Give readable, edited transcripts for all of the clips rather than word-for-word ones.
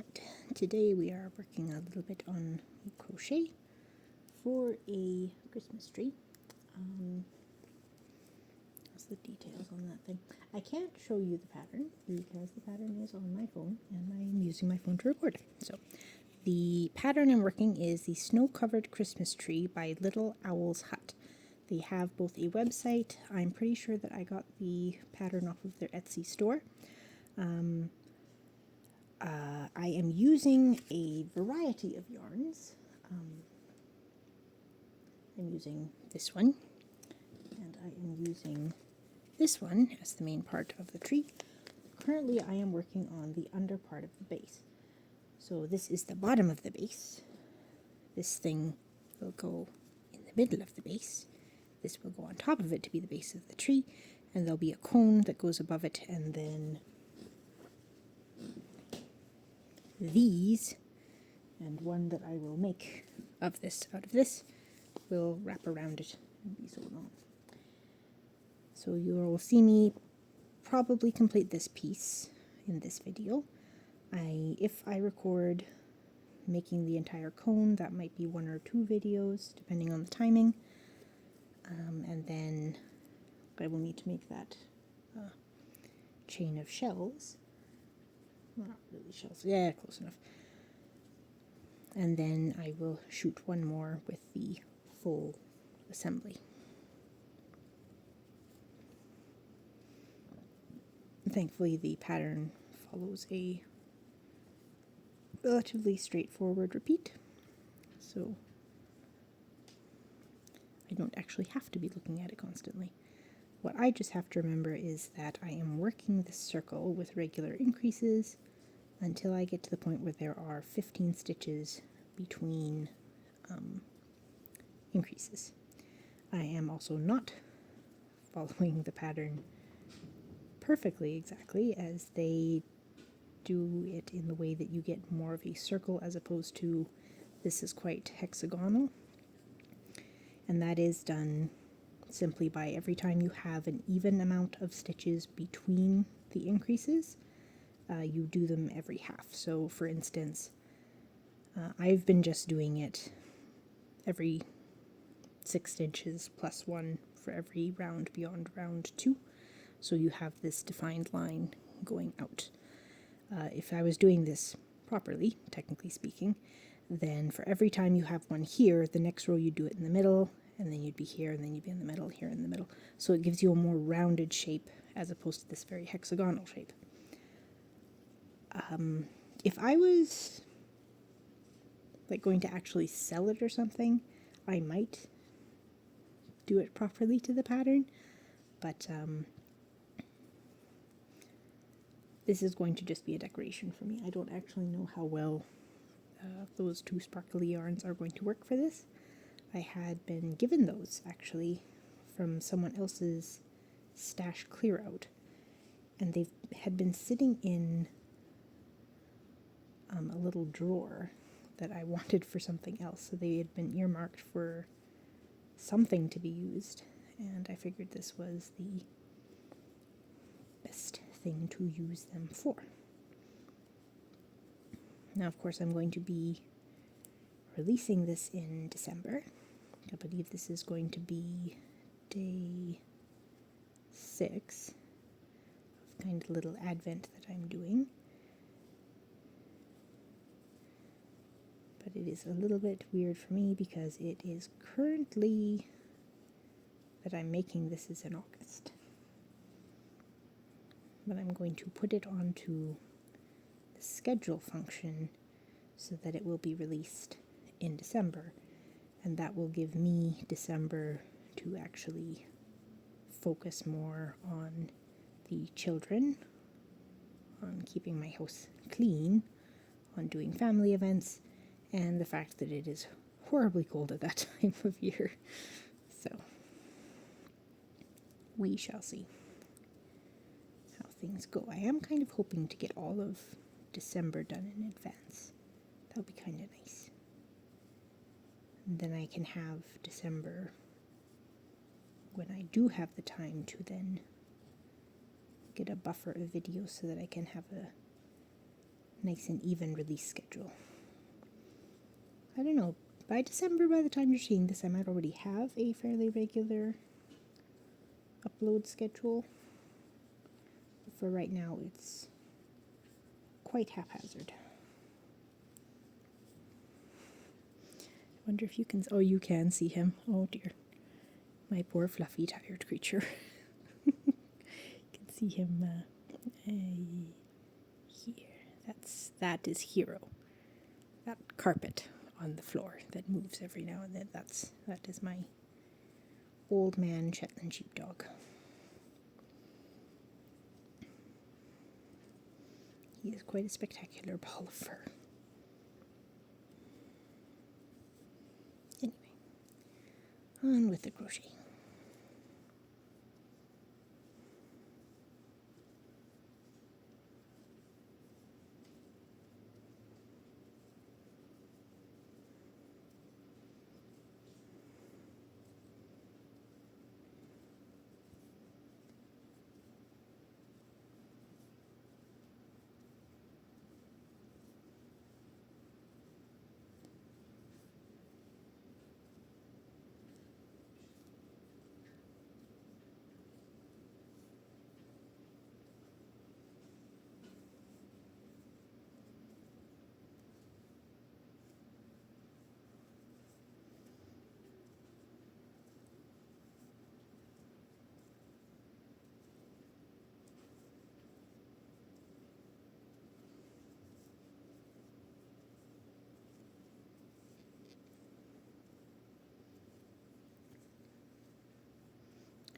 Right. Today we are working a little bit on crochet for a Christmas tree. What's the details on that thing? I can't show you the pattern because the pattern is on my phone and I'm using my phone to record. So the pattern I'm working is the Snow-Covered Christmas Tree by Little Owl's Hut. They have both a website. I'm pretty sure that I got the pattern off of their Etsy store. I am using a variety of yarns. I'm using this one, and I am using this one as the main part of the tree. Currently, I am working on the under part of the base. So this is the bottom of the base. This thing will go in the middle of the base. This will go on top of it to be the base of the tree, and there'll be a cone that goes above it, and then these, and one that I will make out of this, will wrap around it and be sewn on. So you will see me probably complete this piece in this video. If I record making the entire cone, that might be 1 or 2 videos depending on the timing, and then I will need to make that chain of shells. Well, not really shells, yeah, close enough. And then I will shoot one more with the full assembly. Thankfully, the pattern follows a relatively straightforward repeat, so I don't actually have to be looking at it constantly. What I just have to remember is that I am working this circle with regular increases until I get to the point where there are 15 stitches between increases. I am also not following the pattern perfectly exactly, as they do it in the way that you get more of a circle as opposed to this is quite hexagonal, and that is done simply by every time you have an even amount of stitches between the increases, you do them every half. So for instance, I've been just doing it every 6 stitches plus 1 for every round beyond round 2, so you have this defined line going out. If I was doing this properly, technically speaking, then for every time you have one here, the next row you do it in the middle, and then you'd be here, and then you'd be in the middle, here in the middle. So it gives you a more rounded shape as opposed to this very hexagonal shape. If I was like going to actually sell it or something, I might do it properly to the pattern, but this is going to just be a decoration for me. I don't actually know how well those 2 sparkly yarns are going to work for this. I had been given those actually from someone else's stash clear out, and they had been sitting in a little drawer that I wanted for something else, so they had been earmarked for something to be used, and I figured this was the best thing to use them for. Now, of course, I'm going to be releasing this in December. I believe this is going to be day 6 of kind of little advent that I'm doing. But it is a little bit weird for me because it is currently that I'm making this is in August. But I'm going to put it onto the schedule function so that it will be released in December, and that will give me December to actually focus more on the children, on keeping my house clean, on doing family events, and the fact that it is horribly cold at that time of year. So we shall see how things go. I am kind of hoping to get all of December done in advance. That would be kind of nice. And then I can have December when I do have the time to then get a buffer of videos so that I can have a nice and even release schedule. I don't know, by December, by the time you're seeing this, I might already have a fairly regular upload schedule. But for right now, it's quite haphazard. I wonder if you can, oh, you can see him. Oh dear. My poor fluffy tired creature. You can see him here. That is Hero. That carpet on the floor that moves every now and then. That is my old man Shetland sheepdog. He is quite a spectacular ball of fur. Anyway, on with the crochet.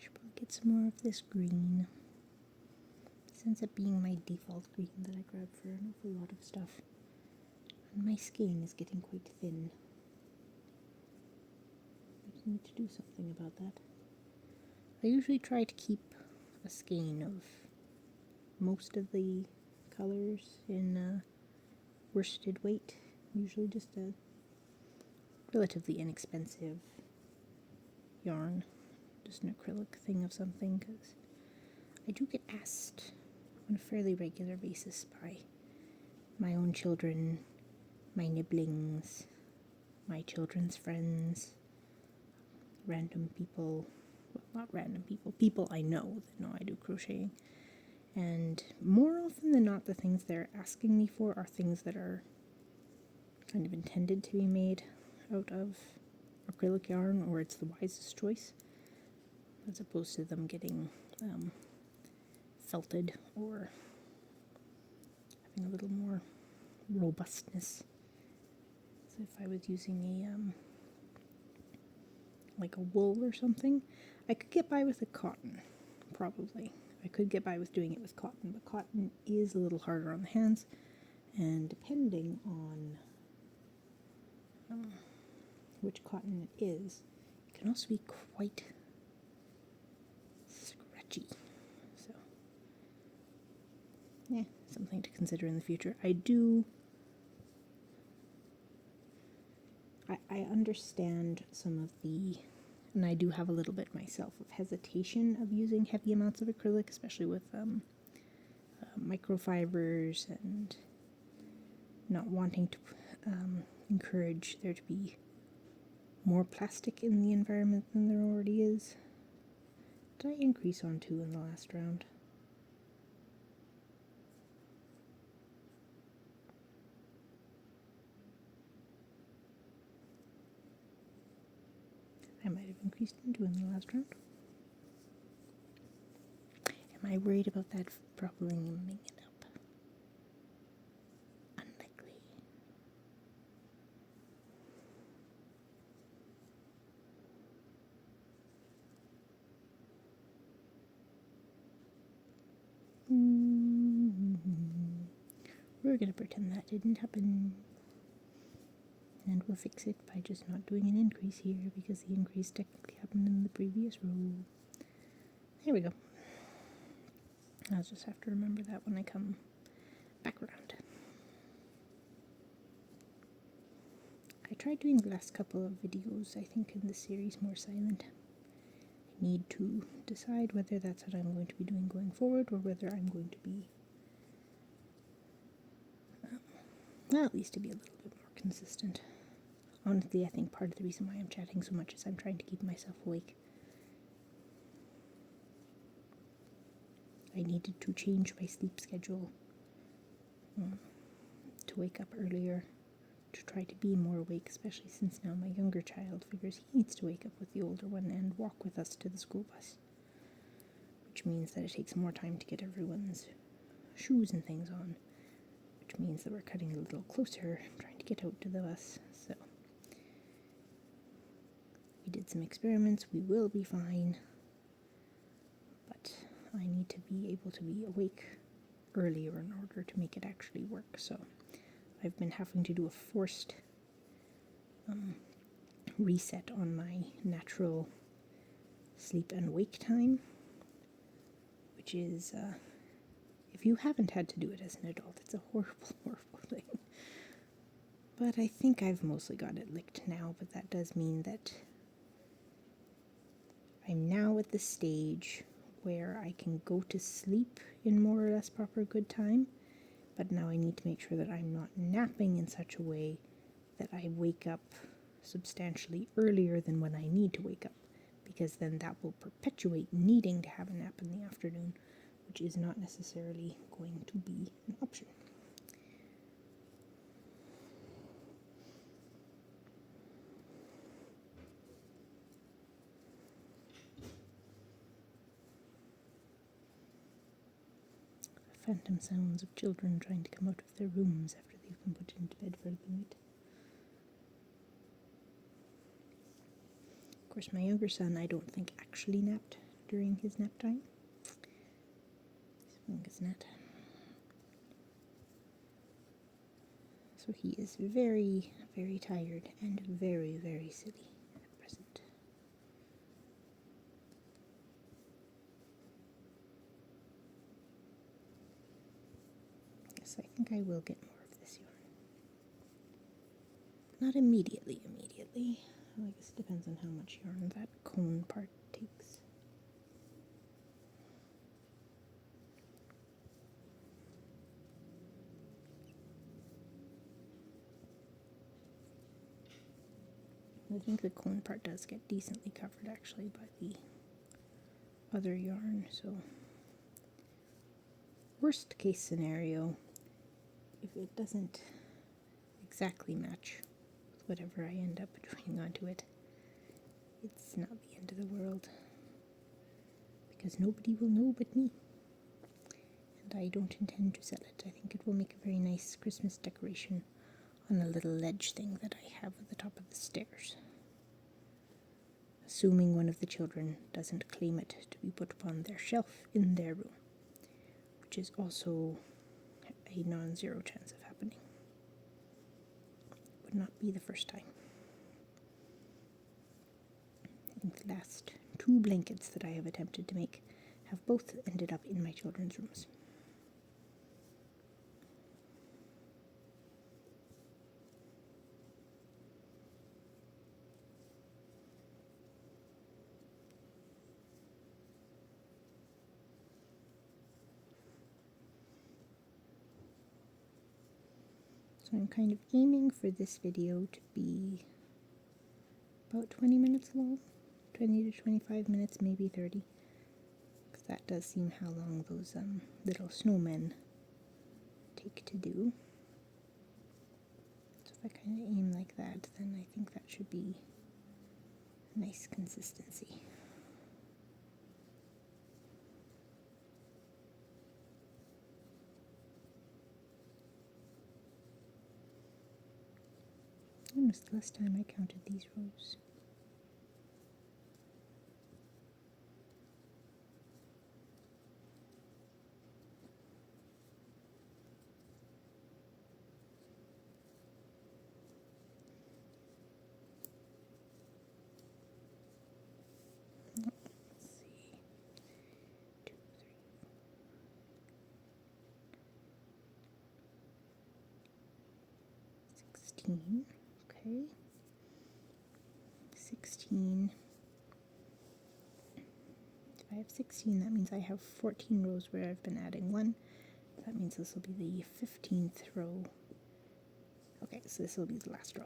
Should probably get some more of this green. This ends up being my default green that I grab for an awful lot of stuff. And my skein is getting quite thin. I just need to do something about that. I usually try to keep a skein of most of the colors in worsted weight. Usually just a relatively inexpensive yarn. Just an acrylic thing of something, because I do get asked on a fairly regular basis by my own children, my nibblings, my children's friends, random people, well, not random people, people I know that know I do crocheting. And more often than not, the things they're asking me for are things that are kind of intended to be made out of acrylic yarn, or it's the wisest choice, as opposed to them getting felted or having a little more robustness. So if I was using like a wool or something, I could get by with a cotton, probably. I could get by with doing it with cotton, but cotton is a little harder on the hands, and depending on which cotton it is, it can also be quite scratchy. So, yeah, something to consider in the future. I understand some of the, and I do have a little bit myself, of hesitation of using heavy amounts of acrylic, especially with microfibers, and not wanting to encourage there to be more plastic in the environment than there already is. Did I increase on 2 in the last round? I might have increased on 2 in the last round. Am I worried about that propping it up? Unlikely. We're going to pretend that didn't happen. And we'll fix it by just not doing an increase here, because the increase technically happened in the previous row. There we go. I'll just have to remember that when I come back around. I tried doing the last couple of videos, I think, in this series more silent. I need to decide whether that's what I'm going to be doing going forward, or whether I'm going to be Well, at least to be a little bit more consistent. Honestly, I think part of the reason why I'm chatting so much is I'm trying to keep myself awake. I needed to change my sleep schedule to wake up earlier, to try to be more awake, especially since now my younger child figures he needs to wake up with the older one and walk with us to the school bus, which means that it takes more time to get everyone's shoes and things on, which means that we're cutting a little closer, trying to get out to the bus. So we did some experiments. We will be fine, but I need to be able to be awake earlier in order to make it actually work. So I've been having to do a forced reset on my natural sleep and wake time, which is, if you haven't had to do it as an adult, it's a horrible, horrible thing. But I think I've mostly got it licked now, but that does mean that I'm now at the stage where I can go to sleep in more or less proper good time, but now I need to make sure that I'm not napping in such a way that I wake up substantially earlier than when I need to wake up, because then that will perpetuate needing to have a nap in the afternoon, which is not necessarily going to be an option. Phantom sounds of children trying to come out of their rooms after they've been put into bed for the night. Of course, my younger son, I don't think actually napped during his nap time. His net. So he is very, very tired and very, very silly at present. Yes, I think I will get more of this yarn. Not immediately. Well, I guess it depends on how much yarn that cone part takes. I think the cone part does get decently covered actually by the other yarn, so worst case scenario, if it doesn't exactly match with whatever I end up joining onto it, it's not the end of the world, because nobody will know but me, and I don't intend to sell it. I think it will make a very nice Christmas decoration on a little ledge thing that I have at the top of the stairs, assuming one of the children doesn't claim it to be put upon their shelf in their room, which is also a non-zero chance of happening. Would not be the first time. I think the last 2 blankets that I have attempted to make have both ended up in my children's rooms. So I'm kind of aiming for this video to be about 20 minutes long, 20 to 25 minutes, maybe 30, because that does seem how long those little snowmen take to do. So if I kind of aim like that, then I think that should be a nice consistency. When was the last time I counted these rows? Let's see. 2, 3, 16. Okay. 16. If I have 16, that means I have 14 rows where I've been adding 1. That means this will be the 15th row Okay, so this will be the last row.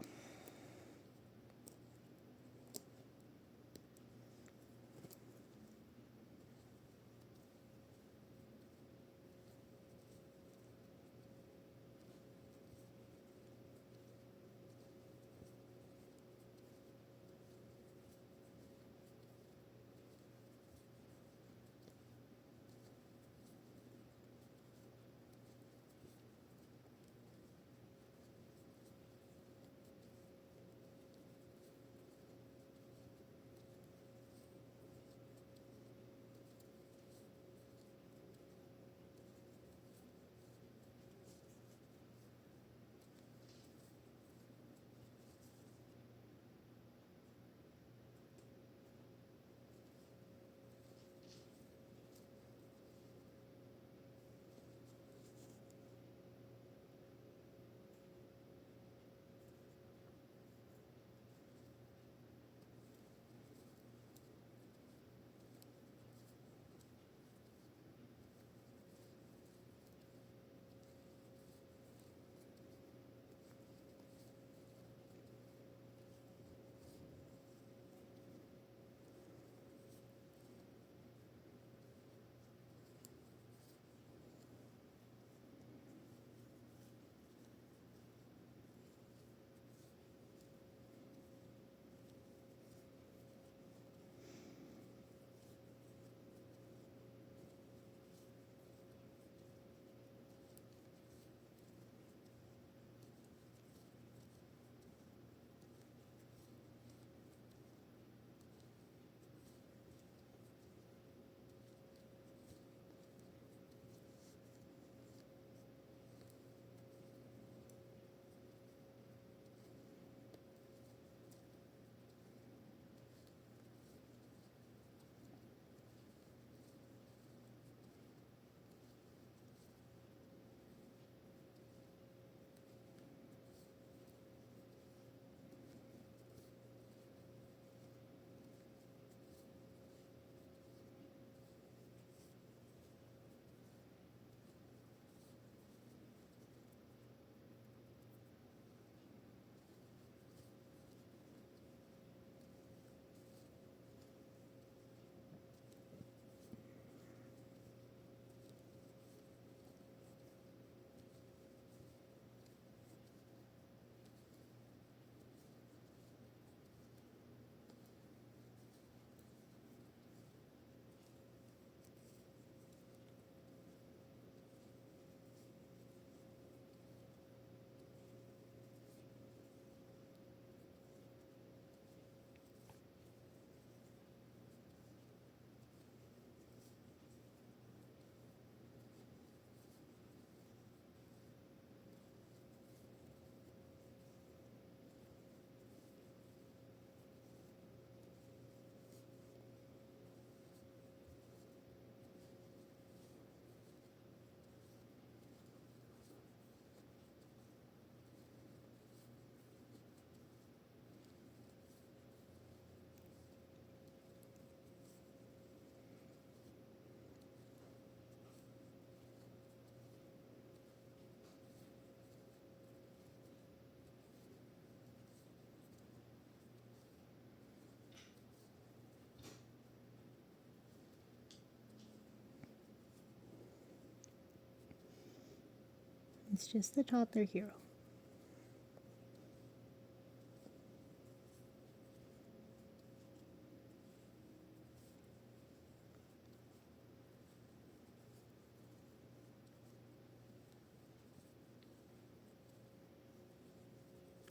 It's just the toddler hero.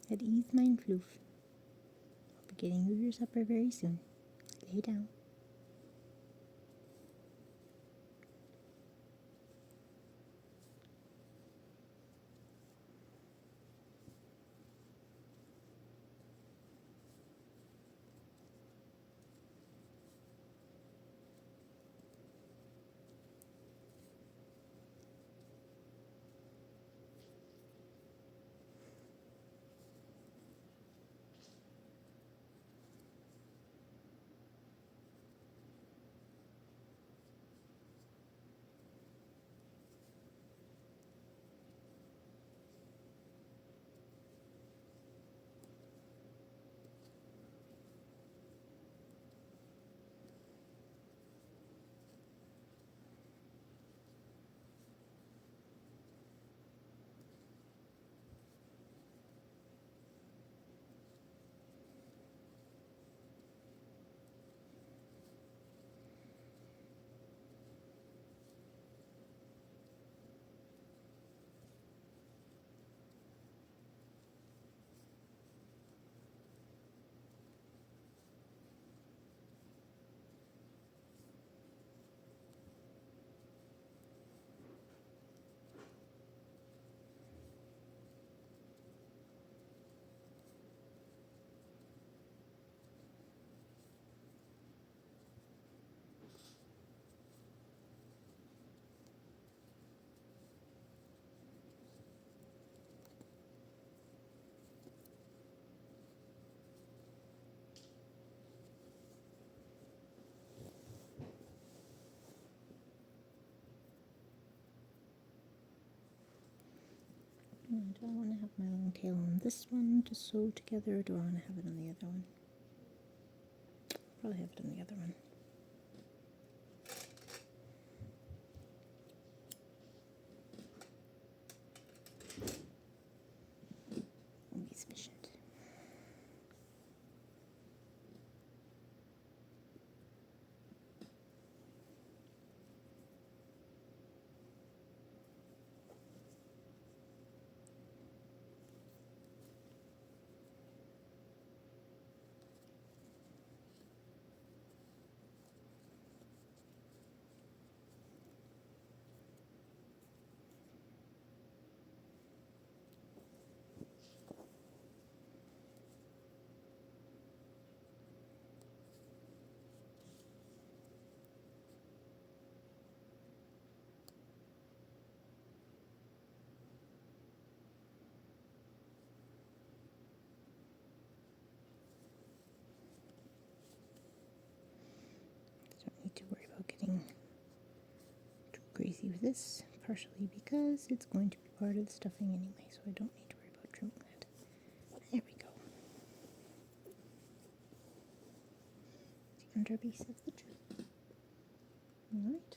At ease, mein Floof. I'll be getting you your supper very soon. Lay down. Do I want to have my long tail on this one to sew together, or do I want to have it on the other one? Probably have it on the other one. Will be sufficient. Don't need to worry about getting too crazy with this, partially because it's going to be part of the stuffing anyway, so I don't need to worry about trimming that. There we go. The underpiece of the trim. Alright.